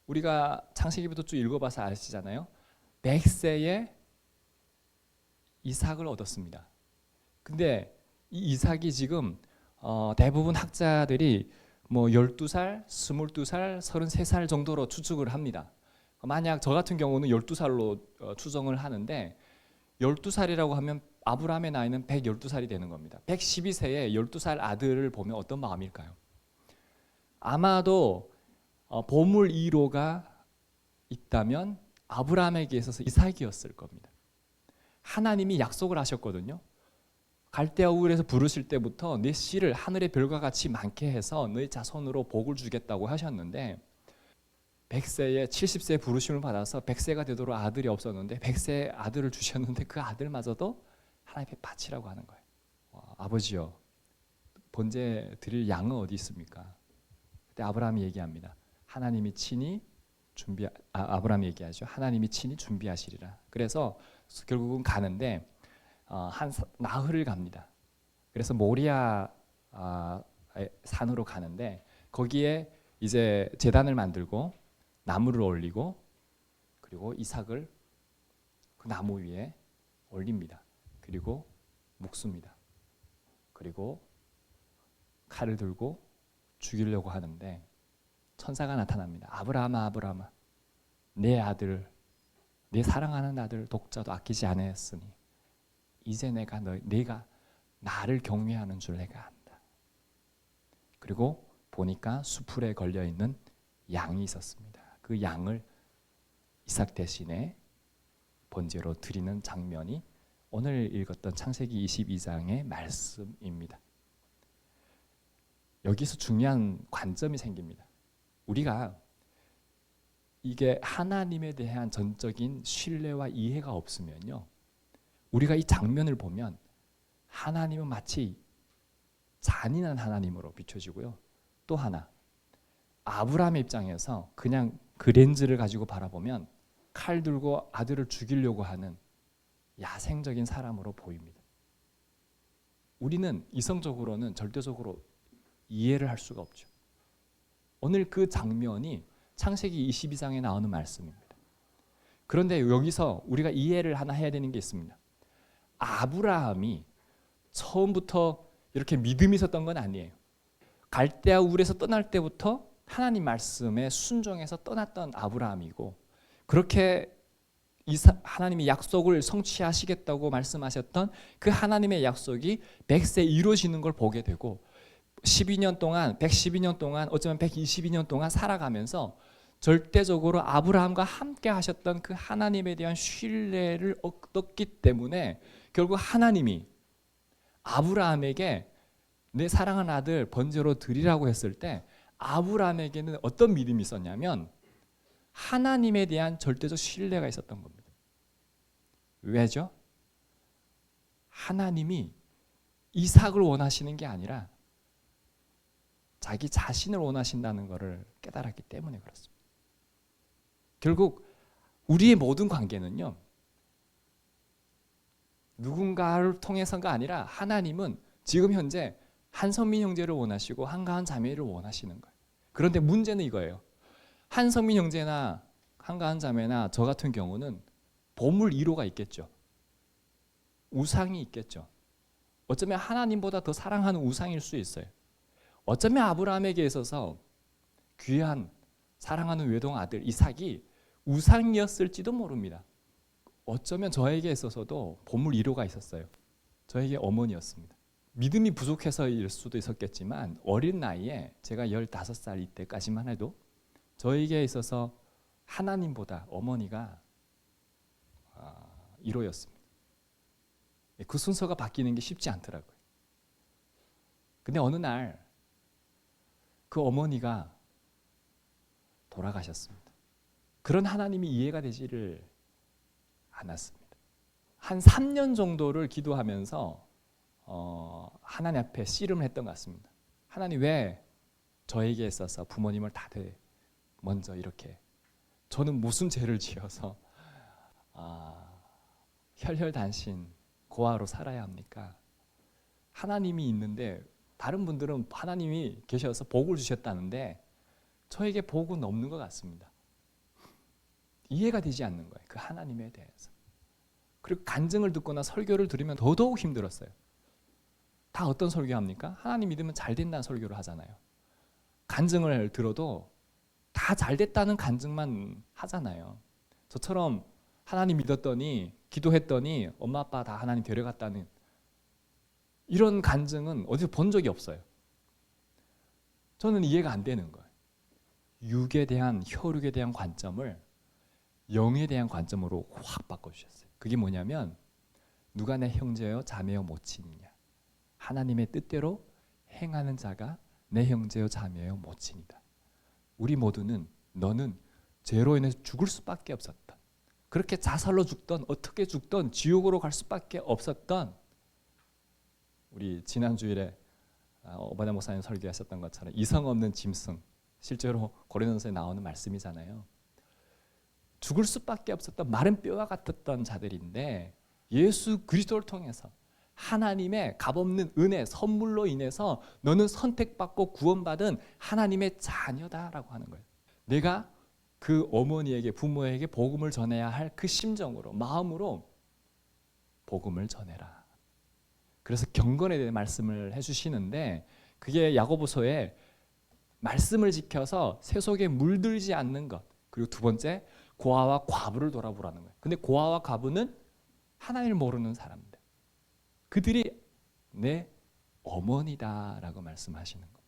우리가 창세기부터 쭉 읽어봐서 아시잖아요. 100세에 이삭을 얻었습니다. 근데 이 이삭이 지금 대부분 학자들이 뭐 12살, 22살, 33살 정도로 추측을 합니다. 만약 저 같은 경우는 12살로 추정을 하는데 12살이라고 하면 아브라함의 나이는 112살이 되는 겁니다. 112세에 12살 아들을 보면 어떤 마음일까요? 아마도 보물 1호가 있다면 아브라함에게 있어서 이삭이었을 겁니다. 하나님이 약속을 하셨거든요. 갈대아 우울에서 부르실 때부터 네 씨를 하늘의 별과 같이 많게 해서 너의 자손으로 복을 주겠다고 하셨는데 100세에 70세에 부르심을 받아서 100세가 되도록 아들이 없었는데 100세에 아들을 주셨는데 그 아들마저도 하나님의 밭이라고 하는 거예요. 아버지요, 번제 드릴 양은 어디 있습니까? 그때 아브라함이 얘기합니다. 하나님이 친히 아브라함이 얘기하죠. 하나님이 친히 준비하시리라. 그래서 결국은 가는데 한 나흘을 갑니다. 그래서 모리아 산으로 가는데 거기에 이제 제단을 만들고 나무를 올리고 그리고 이삭을 그 나무 위에 올립니다. 그리고 묶습니다. 그리고 칼을 들고 죽이려고 하는데 천사가 나타납니다. 아브라함아, 아브라함아, 내 아들, 내 사랑하는 아들 독자도 아끼지 않았으니 이제 내가 나를 경외하는 줄 내가 안다. 그리고 보니까 수풀에 걸려 있는 양이 있었습니다. 그 양을 이삭 대신에 번제로 드리는 장면이 오늘 읽었던 창세기 22장의 말씀입니다. 여기서 중요한 관점이 생깁니다. 우리가 이게 하나님에 대한 전적인 신뢰와 이해가 없으면요, 우리가 이 장면을 보면 하나님은 마치 잔인한 하나님으로 비춰지고요. 또 하나, 아브라함의 입장에서 그냥 그 렌즈를 가지고 바라보면 칼 들고 아들을 죽이려고 하는 야생적인 사람으로 보입니다. 우리는 이성적으로는 절대적으로 이해를 할 수가 없죠. 오늘 그 장면이 창세기 22장에 나오는 말씀입니다. 그런데 여기서 우리가 이해를 하나 해야 되는 게 있습니다. 아브라함이 처음부터 이렇게 믿음이 있었던 건 아니에요. 갈대아 우르에서 떠날 때부터 하나님 말씀에 순종해서 떠났던 아브라함이고, 그렇게 하나님의 약속을 성취하시겠다고 말씀하셨던 그 하나님의 약속이 100세 이루어지는 걸 보게 되고 12년 동안 112년 동안 어쩌면 122년 동안 살아가면서 절대적으로 아브라함과 함께 하셨던 그 하나님에 대한 신뢰를 얻었기 때문에 결국 하나님이 아브라함에게 내 사랑하는 아들 번제로 드리라고 했을 때 아브라함에게는 어떤 믿음이 있었냐면 하나님에 대한 절대적 신뢰가 있었던 겁니다. 왜죠? 하나님이 이삭을 원하시는 게 아니라 자기 자신을 원하신다는 것을 깨달았기 때문에 그렇습니다. 결국 우리의 모든 관계는요, 누군가를 통해서가 아니라 하나님은 지금 현재 한성민 형제를 원하시고 한가한 자매를 원하시는 거예요. 그런데 문제는 이거예요. 한성민 형제나 한가한 자매나 저 같은 경우는 보물 1호가 있겠죠. 우상이 있겠죠. 어쩌면 하나님보다 더 사랑하는 우상일 수 있어요. 어쩌면 아브라함에게 있어서 귀한 사랑하는 외동 아들 이삭이 우상이었을지도 모릅니다. 어쩌면 저에게 있어서도 보물 1호가 있었어요. 저에게 어머니였습니다. 믿음이 부족해서일 수도 있었겠지만 어린 나이에 제가 15살 이때까지만 해도 저에게 있어서 하나님보다 어머니가 1호였습니다. 그 순서가 바뀌는 게 쉽지 않더라고요. 근데 어느 날 그 어머니가 돌아가셨습니다. 그런 하나님이 이해가 되지를 않았습니다. 한 3년 정도를 기도하면서 하나님 앞에 씨름을 했던 것 같습니다. 하나님 왜 저에게 있어서 부모님을 다들 먼저 이렇게, 저는 무슨 죄를 지어서 혈혈단신 고아로 살아야 합니까? 하나님이 있는데 다른 분들은 하나님이 계셔서 복을 주셨다는데 저에게 복은 없는 것 같습니다. 이해가 되지 않는 거예요. 그 하나님에 대해서. 그리고 간증을 듣거나 설교를 들으면 더더욱 힘들었어요. 다 어떤 설교합니까? 하나님 믿으면 잘 된다는 설교를 하잖아요. 간증을 들어도 다 잘 됐다는 간증만 하잖아요. 저처럼 하나님 믿었더니 기도했더니 엄마 아빠 다 하나님 데려갔다는 이런 간증은 어디서 본 적이 없어요. 저는 이해가 안 되는 거예요. 육에 대한 혈육에 대한 관점을 영에 대한 관점으로 확 바꿔주셨어요. 그게 뭐냐면 누가 내 형제여 자매여 모친이냐. 하나님의 뜻대로 행하는 자가 내 형제여 자매여 모친이다. 우리 모두는 너는 죄로 인해서 죽을 수밖에 없었다. 그렇게 자살로 죽던 어떻게 죽던 지옥으로 갈 수밖에 없었던 우리 지난 주일에 오바냐 목사님 설교하셨던 것처럼 이성 없는 짐승 실제로 고린도서에 나오는 말씀이잖아요. 죽을 수밖에 없었던 마른 뼈와 같았던 자들인데 예수 그리스도를 통해서 하나님의 값없는 은혜 선물로 인해서 너는 선택받고 구원받은 하나님의 자녀다라고 하는 거예요. 내가 그 어머니에게 부모에게 복음을 전해야 할 그 심정으로 마음으로 복음을 전해라. 그래서 경건에 대해 말씀을 해주시는데 그게 야고보서에 말씀을 지켜서 세속에 물들지 않는 것 그리고 두 번째 고아와 과부를 돌아보라는 거예요. 근데 고아와 과부는 하나님을 모르는 사람들 그들이 내 어머니다라고 말씀하시는 겁니다.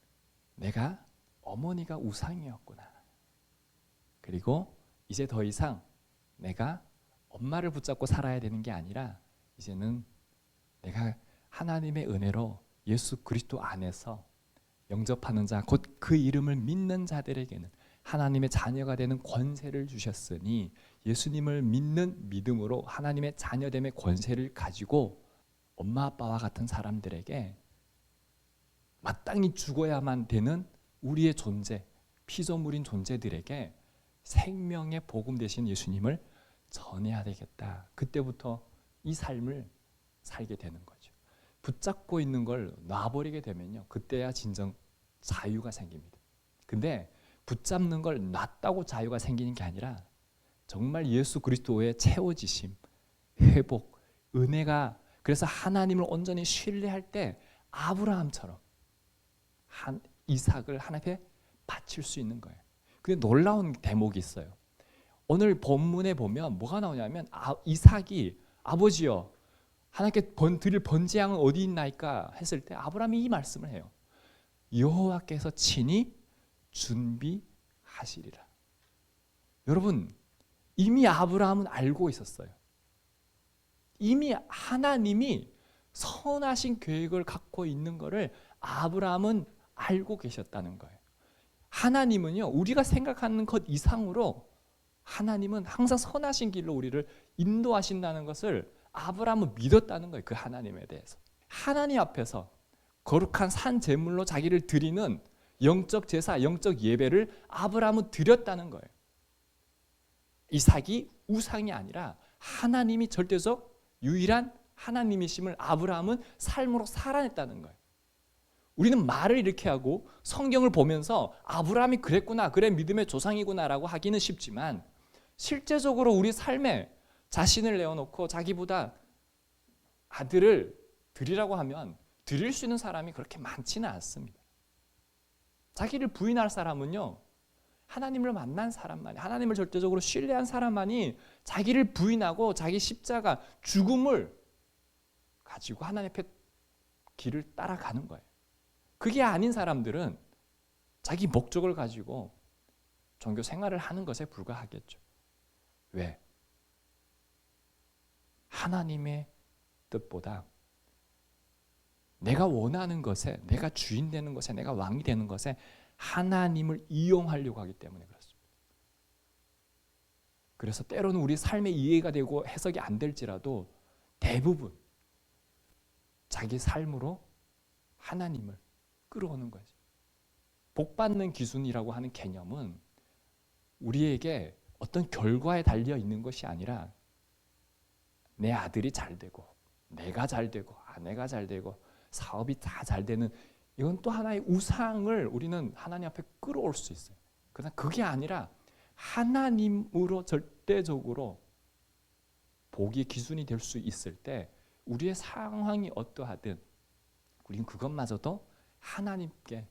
내가 어머니가 우상이었구나. 그리고 이제 더 이상 내가 엄마를 붙잡고 살아야 되는 게 아니라 이제는 내가 하나님의 은혜로 예수 그리스도 안에서 영접하는 자, 곧 그 이름을 믿는 자들에게는 하나님의 자녀가 되는 권세를 주셨으니 예수님을 믿는 믿음으로 하나님의 자녀됨의 권세를 가지고 엄마 아빠와 같은 사람들에게 마땅히 죽어야만 되는 우리의 존재, 피조물인 존재들에게 생명의 복음 되신 예수님을 전해야 되겠다. 그때부터 이 삶을 살게 되는 거죠. 붙잡고 있는 걸 놔버리게 되면요, 그때야 진정 자유가 생깁니다. 근데 붙잡는 걸 놨다고 자유가 생기는 게 아니라 정말 예수 그리스도의 채워지심, 회복, 은혜가 그래서 하나님을 온전히 신뢰할 때 아브라함처럼 이삭을 하나님께 바칠 수 있는 거예요. 근데 놀라운 대목이 있어요. 오늘 본문에 보면 뭐가 나오냐면 이삭이 아버지여 하나님께 드릴 번제양은 어디 있나이까 했을 때 아브라함이 이 말씀을 해요. 여호와께서 친히 준비하시리라. 여러분 이미 아브라함은 알고 있었어요. 이미 하나님이 선하신 계획을 갖고 있는 것을 아브라함은 알고 계셨다는 거예요. 하나님은요 우리가 생각하는 것 이상으로 하나님은 항상 선하신 길로 우리를 인도하신다는 것을 아브라함은 믿었다는 거예요. 그 하나님에 대해서. 하나님 앞에서 거룩한 산 제물로 자기를 드리는 영적 제사, 영적 예배를 아브라함은 드렸다는 거예요. 이삭이 우상이 아니라 하나님이 절대적 유일한 하나님이심을 아브라함은 삶으로 살아냈다는 거예요. 우리는 말을 이렇게 하고 성경을 보면서 아브라함이 그랬구나, 그래 믿음의 조상이구나라고 하기는 쉽지만 실제적으로 우리 삶에 자신을 내어놓고 자기보다 아들을 드리라고 하면 드릴 수 있는 사람이 그렇게 많지는 않습니다. 자기를 부인할 사람은요 하나님을 만난 사람만이, 하나님을 절대적으로 신뢰한 사람만이 자기를 부인하고 자기 십자가 죽음을 가지고 하나님 앞에 길을 따라가는 거예요. 그게 아닌 사람들은 자기 목적을 가지고 종교 생활을 하는 것에 불과하겠죠. 왜? 하나님의 뜻보다 내가 원하는 것에, 내가 주인 되는 것에, 내가 왕이 되는 것에 하나님을 이용하려고 하기 때문에 그렇습니다. 그래서 때로는 우리 삶에 이해가 되고 해석이 안 될지라도 대부분 자기 삶으로 하나님을 끌어오는 거죠. 복받는 기준이라고 하는 개념은 우리에게 어떤 결과에 달려 있는 것이 아니라 내 아들이 잘 되고 내가 잘 되고 아내가 잘 되고 사업이 다 잘 되는, 이건 또 하나의 우상을 우리는 하나님 앞에 끌어올 수 있어요. 그러나 그게 아니라 하나님으로 절대적으로 복의 기준이 될 수 있을 때 우리의 상황이 어떠하든 우리는 그것마저도 하나님께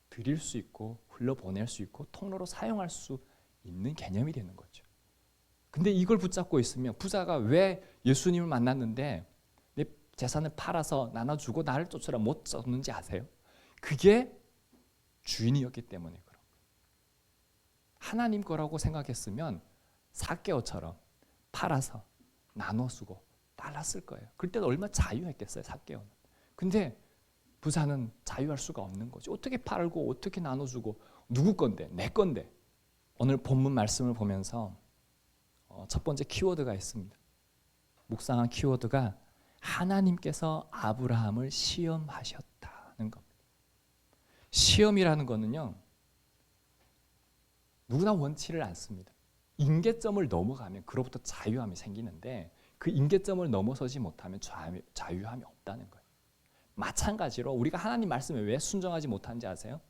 드릴 수 있고 흘러보낼 수 있고 통로로 사용할 수 있는 개념이 되는 거죠. 근데 이걸 붙잡고 있으면 부자가 왜 예수님을 만났는데 내 재산을 팔아서 나눠주고 나를 쫓으라 못 쫓는지 아세요? 그게 주인이었기 때문에 그런 거예요. 하나님 거라고 생각했으면 삭개오처럼 팔아서 나눠 쓰고 달랐을 거예요. 그때도 얼마나 자유했겠어요, 삭개오는. 근데 부자는 자유할 수가 없는 거죠. 어떻게 팔고 어떻게 나눠주고 누구 건데? 내 건데. 오늘 본문 말씀을 보면서 첫 번째 키워드가 있습니다. 묵상한 키워드가 하나님께서 아브라함을 시험하셨다는 겁니다. 시험이라는 거는요, 누구나 원치를 않습니다. 임계점을 넘어가면 그로부터 자유함이 생기는데 그 임계점을 넘어서지 못하면 자유함이 없다는 거예요. 마찬가지로 우리가 하나님 말씀에 왜 순종하지 못하는지 아세요?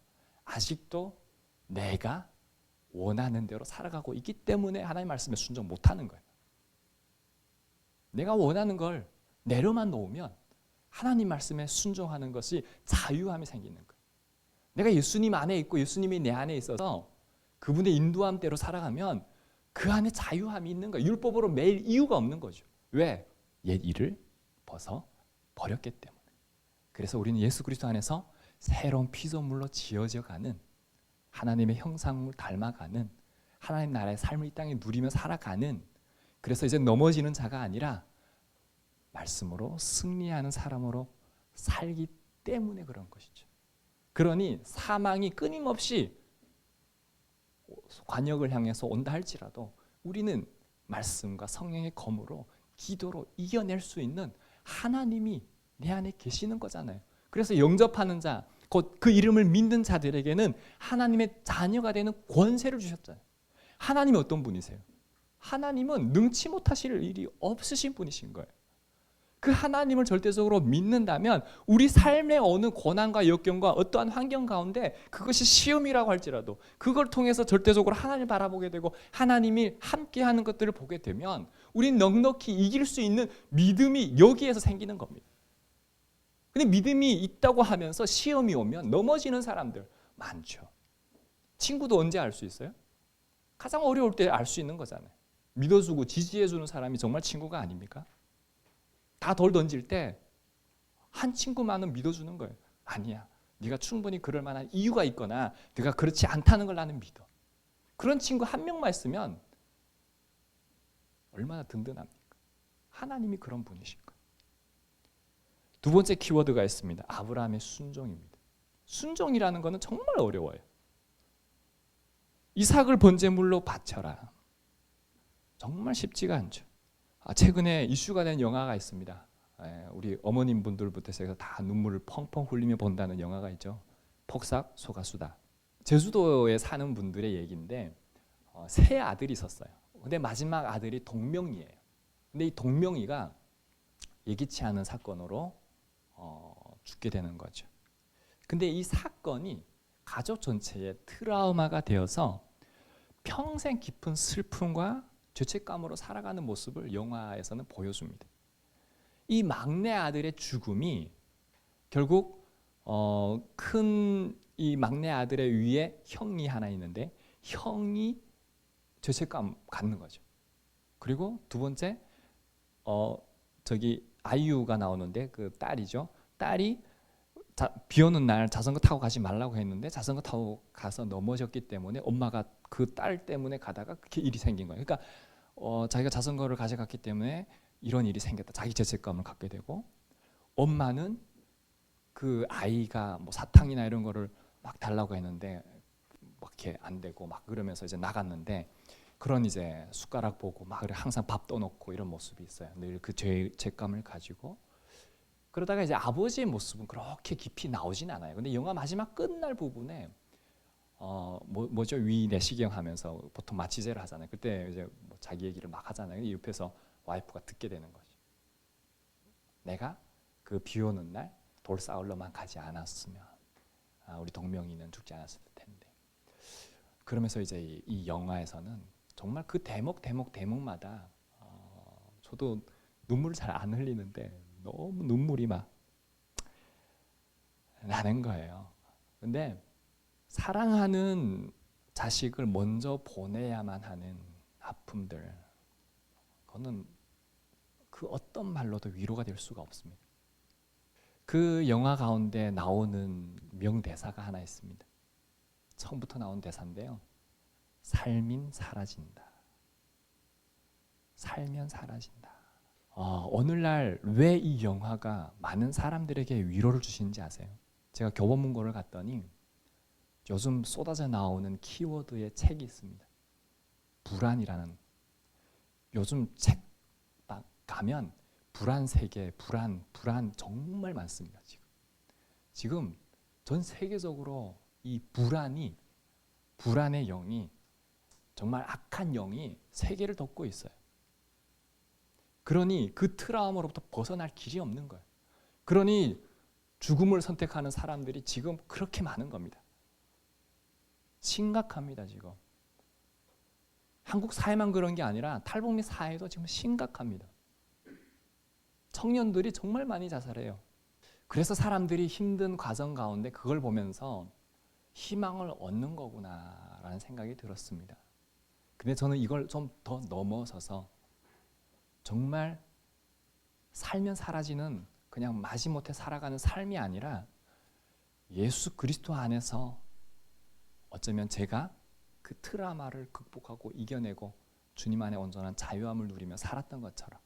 아직도 내가 원하는 대로 살아가고 있기 때문에 하나님 말씀에 순종 못하는 거예요. 내가 원하는 걸 내려만 놓으면 하나님 말씀에 순종하는 것이 자유함이 생기는 거예요. 내가 예수님 안에 있고 예수님이 내 안에 있어서 그분의 인도함대로 살아가면 그 안에 자유함이 있는 거예요. 율법으로 매일 이유가 없는 거죠. 왜? 옛 일을 벗어 버렸기 때문에. 그래서 우리는 예수 그리스도 안에서 새로운 피조물로 지어져가는 하나님의 형상을 닮아가는 하나님 나라의 삶을 이 땅에 누리며 살아가는, 그래서 이제 넘어지는 자가 아니라 말씀으로 승리하는 사람으로 살기 때문에 그런 것이죠. 그러니 사망이 끊임없이 관역을 향해서 온다 할지라도 우리는 말씀과 성령의 검으로 기도로 이겨낼 수 있는 하나님이 내 안에 계시는 거잖아요. 그래서 영접하는 자, 곧 그 이름을 믿는 자들에게는 하나님의 자녀가 되는 권세를 주셨잖아요. 하나님이 어떤 분이세요? 하나님은 능치 못하실 일이 없으신 분이신 거예요. 그 하나님을 절대적으로 믿는다면 우리 삶의 어느 고난과 역경과 어떠한 환경 가운데 그것이 시험이라고 할지라도 그걸 통해서 절대적으로 하나님을 바라보게 되고 하나님이 함께하는 것들을 보게 되면 우리는 넉넉히 이길 수 있는 믿음이 여기에서 생기는 겁니다. 근데 믿음이 있다고 하면서 시험이 오면 넘어지는 사람들 많죠. 친구도 언제 알 수 있어요? 가장 어려울 때 알 수 있는 거잖아요. 믿어주고 지지해주는 사람이 정말 친구가 아닙니까? 다 돌 던질 때 한 친구만은 믿어주는 거예요. 아니야, 네가 충분히 그럴 만한 이유가 있거나 네가 그렇지 않다는 걸 나는 믿어. 그런 친구 한 명만 있으면 얼마나 든든합니까? 하나님이 그런 분이신 거예요. 두 번째 키워드가 있습니다. 아브라함의 순종입니다. 순종이라는 것은 정말 어려워요. 이삭을 번제물로 바쳐라. 정말 쉽지가 않죠. 최근에 이슈가 된 영화가 있습니다. 우리 어머님 분들부터 해서 다 눈물을 펑펑 흘리며 본다는 영화가 있죠. 폭삭 소가수다. 제주도에 사는 분들의 얘기인데 세 아들이 있었어요. 근데 마지막 아들이 동명이에요. 근데 이 동명이가 예기치 않은 사건으로 죽게 되는 거죠. 근데 이 사건이 가족 전체의 트라우마가 되어서 평생 깊은 슬픔과 죄책감으로 살아가는 모습을 영화에서는 보여줍니다. 이 막내 아들의 죽음이 결국 큰 이 막내 아들의 위에 형이 하나 있는데 형이 죄책감 갖는 거죠. 그리고 두 번째 저기 아이유가 나오는데 그 딸이죠. 딸이 비 오는 날 자전거 타고 가지 말라고 했는데 자전거 타고 가서 넘어졌기 때문에 엄마가 그 딸 때문에 가다가 그렇게 일이 생긴 거예요. 그러니까 자기가 자전거를 가져갔기 때문에 이런 일이 생겼다. 자기 죄책감을 갖게 되고, 엄마는 그 아이가 뭐 사탕이나 이런 거를 막 달라고 했는데 막 이렇게 안 되고 막 그러면서 이제 나갔는데 그런 이제 숟가락 보고 막 항상 밥 떠놓고 이런 모습이 있어요. 늘 그 죄책감을 가지고. 그러다가 이제 아버지의 모습은 그렇게 깊이 나오진 않아요. 근데 영화 마지막 끝날 부분에 뭐죠? 위 내시경 하면서 보통 마취제를 하잖아요. 그때 이제 뭐 자기 얘기를 막 하잖아요. 옆에서 와이프가 듣게 되는 거죠. 내가 그 비 오는 날 돌 쌓으러만 가지 않았으면 우리 동명이는 죽지 않았을 텐데. 그러면서 이제 이 영화에서는 정말 그 대목마다 저도 눈물을 잘 안 흘리는데 너무 눈물이 막 나는 거예요. 근데 사랑하는 자식을 먼저 보내야만 하는 아픔들, 그거는 그 어떤 말로도 위로가 될 수가 없습니다. 그 영화 가운데 나오는 명대사가 하나 있습니다. 처음부터 나온 대사인데요. 삶인 사라진다. 살면 사라진다. 오늘날 왜 이 영화가 많은 사람들에게 위로를 주시는지 아세요? 제가 교보문고를 갔더니 요즘 쏟아져 나오는 키워드의 책이 있습니다. 불안이라는. 요즘 책 가면 불안 세계, 불안 정말 많습니다. 지금 전 세계적으로 이 불안의 영이, 정말 악한 영이 세계를 덮고 있어요. 그러니 그 트라우마로부터 벗어날 길이 없는 거예요. 그러니 죽음을 선택하는 사람들이 지금 그렇게 많은 겁니다. 심각합니다. 지금 한국 사회만 그런 게 아니라 탈북민 사회도 지금 심각합니다. 청년들이 정말 많이 자살해요. 그래서 사람들이 힘든 과정 가운데 그걸 보면서 희망을 얻는 거구나라는 생각이 들었습니다. 근데 저는 이걸 좀 더 넘어서서 정말 살면 사라지는 그냥 마지못해 살아가는 삶이 아니라 예수 그리스도 안에서 어쩌면 제가 그 트라우마를 극복하고 이겨내고 주님 안에 온전한 자유함을 누리며 살았던 것처럼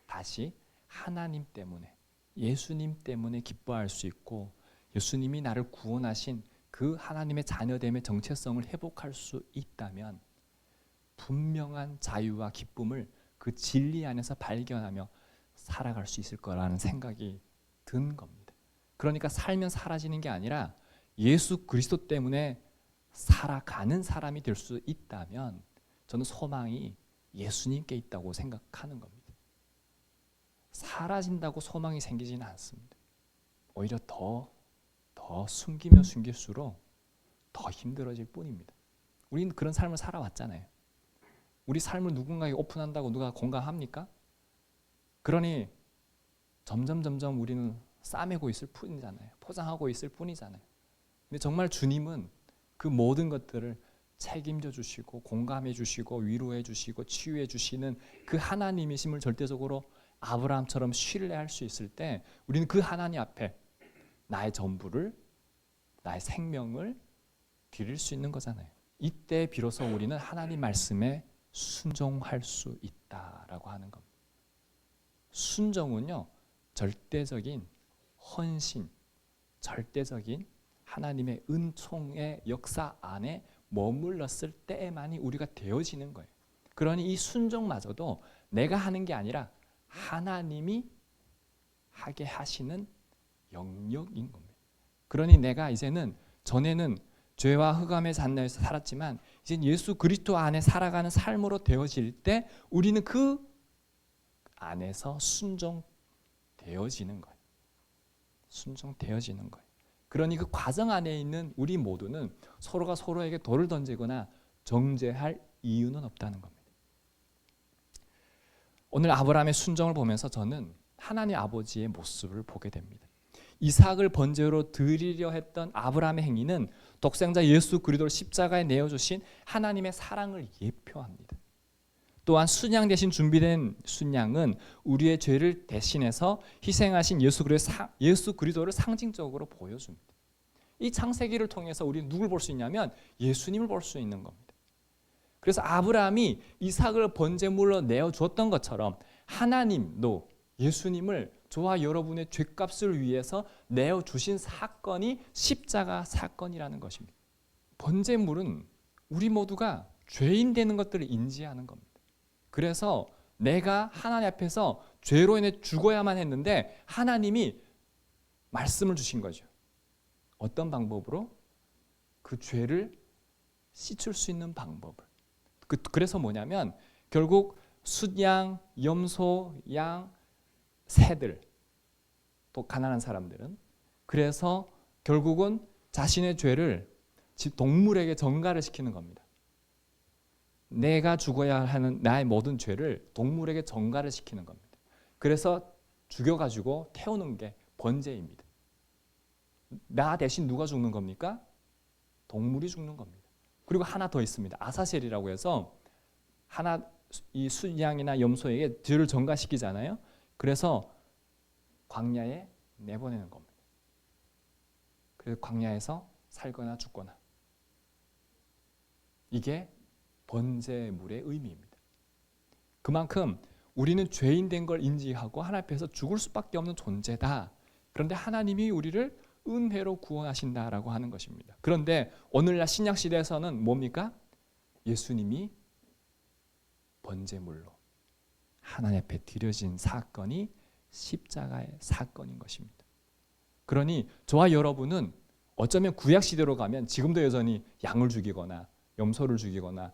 다시 하나님 때문에, 예수님 때문에 기뻐할 수 있고 예수님이 나를 구원하신 그 하나님의 자녀됨의 정체성을 회복할 수 있다면 분명한 자유와 기쁨을 그 진리 안에서 발견하며 살아갈 수 있을 거라는 생각이 든 겁니다. 그러니까 살면 사라지는 게 아니라 예수 그리스도 때문에 살아가는 사람이 될 수 있다면 저는 소망이 예수님께 있다고 생각하는 겁니다. 사라진다고 소망이 생기지는 않습니다. 오히려 더 숨기면 숨길수록 더 힘들어질 뿐입니다. 우리는 그런 삶을 살아왔잖아요. 우리 삶을 누군가에게 오픈한다고 누가 공감합니까? 그러니 점점 우리는 싸매고 있을 뿐이잖아요. 포장하고 있을 뿐이잖아요. 근데 정말 주님은 그 모든 것들을 책임져 주시고 공감해 주시고 위로해 주시고 치유해 주시는 그 하나님이심을 절대적으로 아브라함처럼 신뢰할 수 있을 때 우리는 그 하나님 앞에 나의 전부를, 나의 생명을 드릴 수 있는 거잖아요. 이때 비로소 우리는 하나님 말씀에 순종할 수 있다라고 하는 겁니다. 순종은요, 절대적인 헌신, 절대적인 하나님의 은총의 역사 안에 머물렀을 때에만이 우리가 되어지는 거예요. 그러니 이 순종마저도 내가 하는 게 아니라 하나님이 하게 하시는 영역인 겁니다. 그러니 내가 이제는 전에는 죄와 흑암의 잔나에서 살았지만 이제 예수 그리스도 안에 살아가는 삶으로 되어질 때 우리는 그 안에서 순종되어지는 거예요. 순종되어지는 거예요. 그러니 그 과정 안에 있는 우리 모두는 서로가 서로에게 돌을 던지거나 정죄할 이유는 없다는 겁니다. 오늘 아브라함의 순종을 보면서 저는 하나님 아버지의 모습을 보게 됩니다. 이삭을 번제로 드리려 했던 아브라함의 행위는 독생자 예수 그리스도를 십자가에 내어주신 하나님의 사랑을 예표합니다. 또한 순양 대신 준비된 순양은 우리의 죄를 대신해서 희생하신 예수 그리스도를 상징적으로 보여줍니다. 이 창세기를 통해서 우리는 누굴 볼 수 있냐면 예수님을 볼 수 있는 겁니다. 그래서 아브라함이 이삭을 번제물로 내어주었던 것처럼 하나님도 예수님을 저와 여러분의 죄값을 위해서 내어주신 사건이 십자가 사건이라는 것입니다. 번제물은 우리 모두가 죄인 되는 것들을 인지하는 겁니다. 그래서 내가 하나님 앞에서 죄로 인해 죽어야만 했는데 하나님이 말씀을 주신 거죠. 어떤 방법으로? 그 죄를 씻을 수 있는 방법을. 그래서 뭐냐면 결국 숫양, 염소, 양, 새들, 또 가난한 사람들은 그래서 결국은 자신의 죄를 동물에게 전가를 시키는 겁니다. 내가 죽어야 하는 나의 모든 죄를 동물에게 전가를 시키는 겁니다. 그래서 죽여가지고 태우는 게 번제입니다. 나 대신 누가 죽는 겁니까? 동물이 죽는 겁니다. 그리고 하나 더 있습니다. 아사셀이라고 해서 이 순양이나 염소에게 죄를 전가시키잖아요. 그래서 광야에 내보내는 겁니다. 그래서 광야에서 살거나 죽거나. 이게 번제물의 의미입니다. 그만큼 우리는 죄인 된 걸 인지하고 하나님 앞에서 죽을 수밖에 없는 존재다. 그런데 하나님이 우리를 은혜로 구원하신다라고 하는 것입니다. 그런데 오늘날 신약 시대에서는 뭡니까? 예수님이 번제물로 하나님 앞에 드려진 사건이 십자가의 사건인 것입니다. 그러니 저와 여러분은 어쩌면 구약 시대로 가면 지금도 여전히 양을 죽이거나 염소를 죽이거나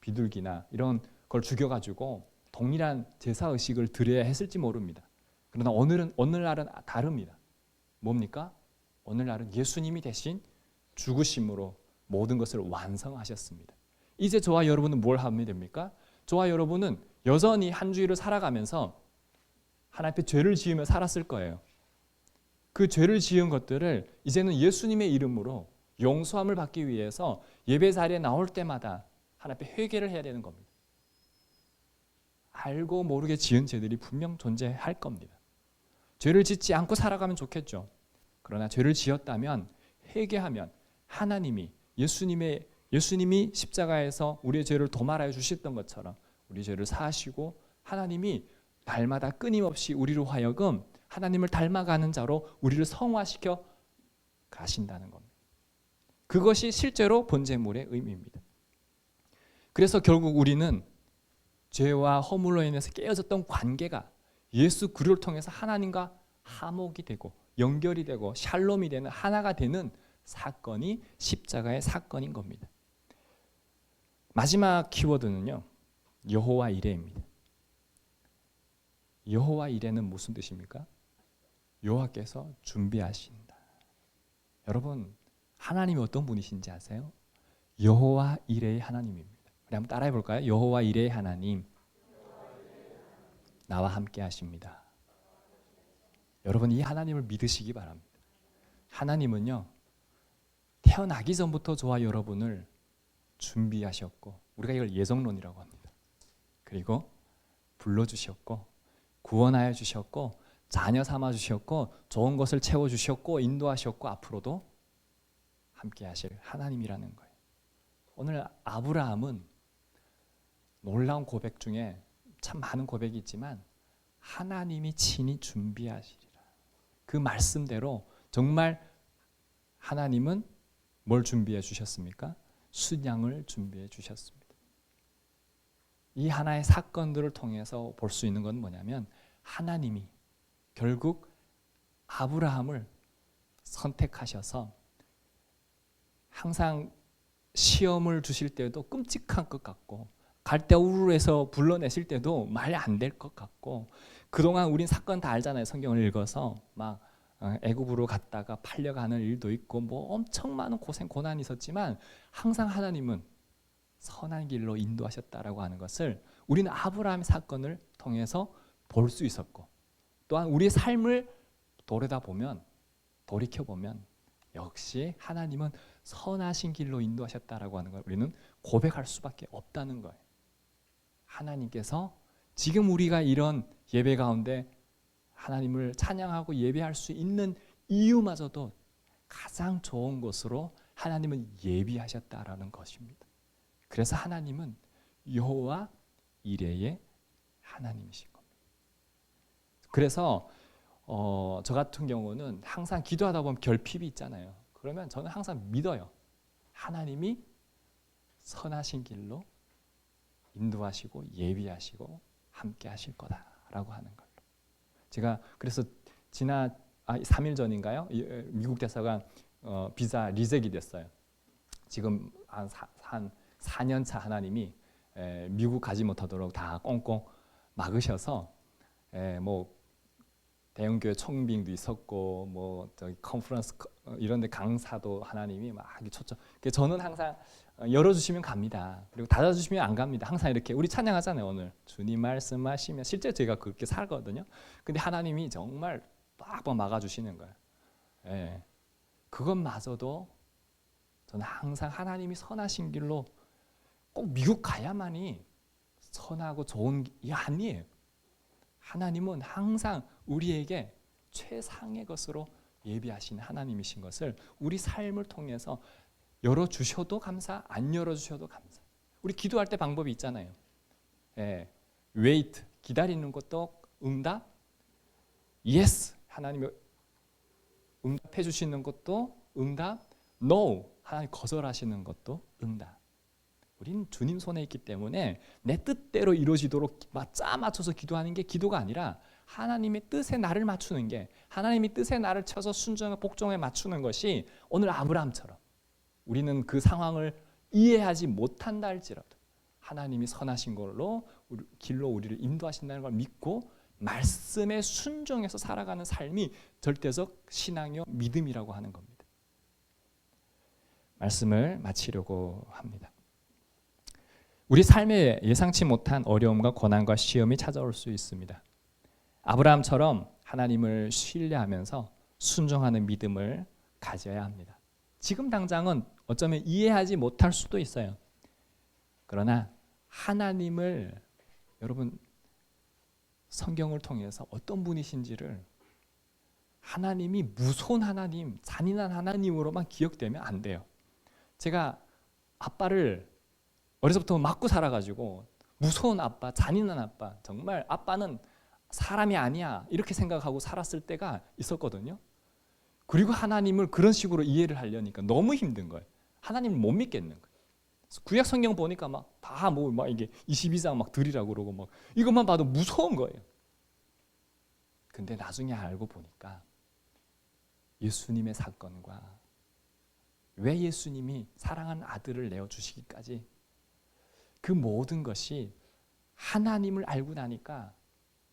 비둘기나 이런 걸 죽여가지고 동일한 제사 의식을 드려야 했을지 모릅니다. 그러나 오늘날은 다릅니다. 뭡니까? 오늘날은 예수님이 대신 죽으심으로 모든 것을 완성하셨습니다. 이제 저와 여러분은 뭘 하면 됩니까? 저와 여러분은 여전히 한 주일을 살아가면서 하나님 앞에 죄를 지으며 살았을 거예요. 그 죄를 지은 것들을 이제는 예수님의 이름으로 용서함을 받기 위해서 예배 자리에 나올 때마다 하나님 앞에 회개를 해야 되는 겁니다. 알고 모르게 지은 죄들이 분명 존재할 겁니다. 죄를 짓지 않고 살아가면 좋겠죠. 그러나 죄를 지었다면 회개하면 하나님이 예수님이 십자가에서 우리의 죄를 도말하여 주셨던 것처럼 우리 죄를 사하시고 하나님이 날마다 끊임없이 우리로 하여금 하나님을 닮아가는 자로 우리를 성화시켜 가신다는 겁니다. 그것이 실제로 번제물의 의미입니다. 그래서 결국 우리는 죄와 허물로 인해서 깨어졌던 관계가 예수 그리스도를 통해서 하나님과 화목이 되고 연결이 되고 샬롬이 되는 하나가 되는 사건이 십자가의 사건인 겁니다. 마지막 키워드는요, 여호와 이레입니다. 여호와 이레는 무슨 뜻입니까? 여호와께서 준비하신다. 여러분, 하나님이 어떤 분이신지 아세요? 여호와 이레의 하나님입니다. 우리 한번 따라해 볼까요? 여호와 이레의 하나님, 나와 함께 하십니다. 여러분, 이 하나님을 믿으시기 바랍니다. 하나님은요, 태어나기 전부터 저와 여러분을 준비하셨고, 우리가 이걸 예정론이라고 합니다. 그리고 불러주셨고 구원하여 주셨고 자녀 삼아 주셨고 좋은 것을 채워 주셨고 인도하셨고 앞으로도 함께 하실 하나님이라는 거예요. 오늘 아브라함은 놀라운 고백 중에 참 많은 고백이 있지만 하나님이 친히 준비하시리라. 그 말씀대로 정말 하나님은 뭘 준비해 주셨습니까? 순양을 준비해 주셨습니다. 이 하나의 사건들을 통해서 볼 수 있는 건 뭐냐면 하나님이 결국 아브라함을 선택하셔서 항상 시험을 주실 때도 끔찍한 것 같고 갈대우르에서 불러내실 때도 말 안 될 것 같고 그동안 우린 사건 다 알잖아요. 성경을 읽어서 막 애굽으로 갔다가 팔려가는 일도 있고 뭐 엄청 많은 고난이 있었지만 항상 하나님은 선한 길로 인도하셨다라고 하는 것을 우리는 아브라함의 사건을 통해서 볼 수 있었고 또한 우리의 삶을 돌이켜보면 역시 하나님은 선하신 길로 인도하셨다라고 하는 걸 우리는 고백할 수밖에 없다는 거예요. 하나님께서 지금 우리가 이런 예배 가운데 하나님을 찬양하고 예배할 수 있는 이유마저도 가장 좋은 것으로 하나님은 예비하셨다라는 것입니다. 그래서 하나님은 여호와 이레의 하나님이신 겁니다. 그래서 저 같은 경우는 항상 기도하다 보면 결핍이 있잖아요. 그러면 저는 항상 믿어요. 하나님이 선하신 길로 인도하시고 예비하시고 함께 하실 거다라고 하는 걸로. 제가 그래서 지난 3일 전인가요? 미국 대사관 비자 리젝이 됐어요. 지금 한 4년 차 하나님이 미국 가지 못하도록 다 꽁꽁 막으셔서 뭐 대형교회 총빙도 있었고 뭐 저기 컨퍼런스 이런 데 강사도 하나님이 막 초청. 저는 항상 열어주시면 갑니다. 그리고 닫아주시면 안 갑니다. 항상 이렇게 우리 찬양하잖아요. 오늘 주님 말씀하시면 실제 제가 그렇게 살거든요. 근데 하나님이 정말 빡빡 막아주시는 거예요. 예. 그것마저도 저는 항상 하나님이 선하신 길로 꼭 미국 가야만이 선하고 좋은 게 아니에요. 하나님은 항상 우리에게 최상의 것으로 예비하시는 하나님이신 것을 우리 삶을 통해서 열어주셔도 감사, 안 열어주셔도 감사. 우리 기도할 때 방법이 있잖아요. 예, wait, 기다리는 것도 응답, yes, 하나님이 응답해 주시는 것도 응답, no, 하나님 거절하시는 것도 응답. 우린 주님 손에 있기 때문에 내 뜻대로 이루어지도록 짜 맞춰서 기도하는 게 기도가 아니라 하나님의 뜻에 나를 맞추는 게, 하나님의 뜻에 나를 쳐서 순종과 복종에 맞추는 것이 오늘 아브라함처럼 우리는 그 상황을 이해하지 못한다 할지라도 하나님이 선하신 걸로 길로 우리를 인도하신다는 걸 믿고 말씀에 순종해서 살아가는 삶이 절대적 신앙이요 믿음이라고 하는 겁니다. 말씀을 마치려고 합니다. 우리 삶에 예상치 못한 어려움과 고난과 시험이 찾아올 수 있습니다. 아브라함처럼 하나님을 신뢰하면서 순종하는 믿음을 가져야 합니다. 지금 당장은 어쩌면 이해하지 못할 수도 있어요. 그러나 하나님을 여러분 성경을 통해서 어떤 분이신지를 하나님이 무서운 하나님, 잔인한 하나님으로만 기억되면 안 돼요. 제가 아빠를 어려서부터 맞고 살아가지고 무서운 아빠, 잔인한 아빠, 정말 아빠는 사람이 아니야 이렇게 생각하고 살았을 때가 있었거든요. 그리고 하나님을 그런 식으로 이해를 하려니까 너무 힘든 거예요. 하나님을 못 믿겠는 거예요. 구약 성경 보니까 막 다 뭐 막 이게 22장 막 드리라고 그러고 막 이것만 봐도 무서운 거예요. 근데 나중에 알고 보니까 예수님의 사건과 왜 예수님이 사랑하는 아들을 내어 주시기까지 그 모든 것이 하나님을 알고 나니까,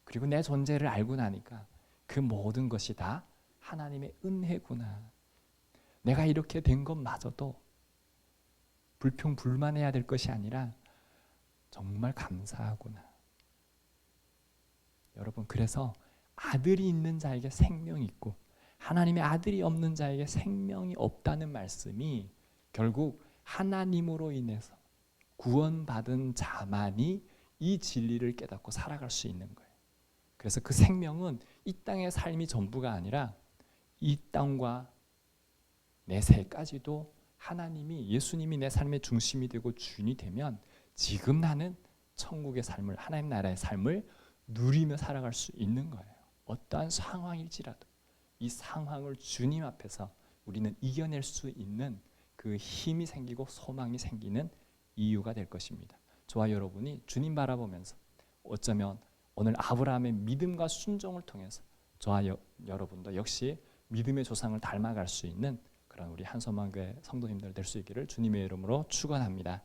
그리고 내 존재를 알고 나니까 그 모든 것이 다 하나님의 은혜구나. 내가 이렇게 된 것마저도 불평불만해야 될 것이 아니라 정말 감사하구나. 여러분, 그래서 아들이 있는 자에게 생명이 있고 하나님의 아들이 없는 자에게 생명이 없다는 말씀이 결국 하나님으로 인해서 구원받은 자만이 이 진리를 깨닫고 살아갈 수 있는 거예요. 그래서 그 생명은 이 땅의 삶이 전부가 아니라 이 땅과 내세까지도 하나님이, 예수님이 내 삶의 중심이 되고 주인이 되면 지금 나는 천국의 삶을, 하나님 나라의 삶을 누리며 살아갈 수 있는 거예요. 어떠한 상황일지라도 이 상황을 주님 앞에서 우리는 이겨낼 수 있는 그 힘이 생기고 소망이 생기는 이유가 될 것입니다. 저와 여러분이 주님 바라보면서 어쩌면 오늘 아브라함의 믿음과 순종을 통해서 저와 여러분도 역시 믿음의 조상을 닮아갈 수 있는 그런 우리 한소망교회 성도님들 될 수 있기를 주님의 이름으로 축원합니다.